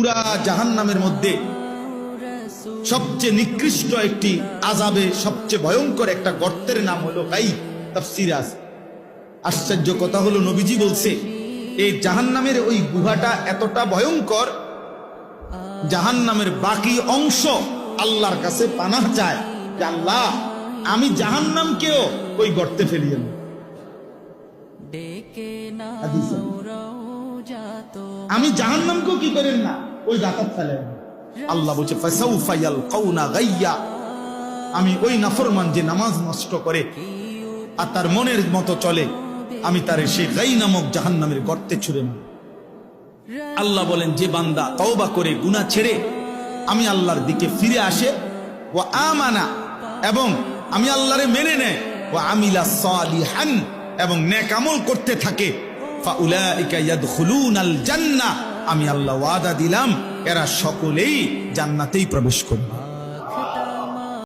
পুরা জাহান্নামের মধ্যে সবচেয়ে নিকৃষ্ট একটি আযাবে, সবচেয়ে ভয়ঙ্কর একটা গর্তের নাম হলো গাই। তাফসীরে আছে। আশ্চর্য কথা হলো, নবীজি বলছে এই জাহান্নামের ওই গুহাটা এতটা ভয়ঙ্কর, জাহান্নামের বাকি অংশ আল্লাহর কাছে পানাহ চায় যে আল্লাহ, আমি জাহান্নামকেও ওই গর্তে ফেলিয়ে দেব। আমি জাহান্নামকেও কি করেন না, ওই গাতার ফেলেন। আল্লাহ বলছে ফাসাউফা ইয়ালকাউনা গাইয়া, আমি ওই নাফরমান যে নামাজ নষ্ট করে আর তার মনের মতো চলে, আমি তারে সেই গাই নামক জাহান্নামের গর্তে ছুঁড়ে মারি। আল্লাহ বলেন, যে বান্দা তওবা করে গুনাহ ছেড়ে আমি আল্লাহর দিকে ফিরে আসে, ও আমানা, এবং আমি আল্লাহরে মেনে নেয়, ও আমিলা সালিহান, এবং নেক আমল করতে থাকে, ফাউলাইকা ইয়াদখুলুনাল জান্নাহ, আমি আল্লাহ ওয়াদা দিলাম এরা সকলেই জান্নাতেই প্রবেশ করবে।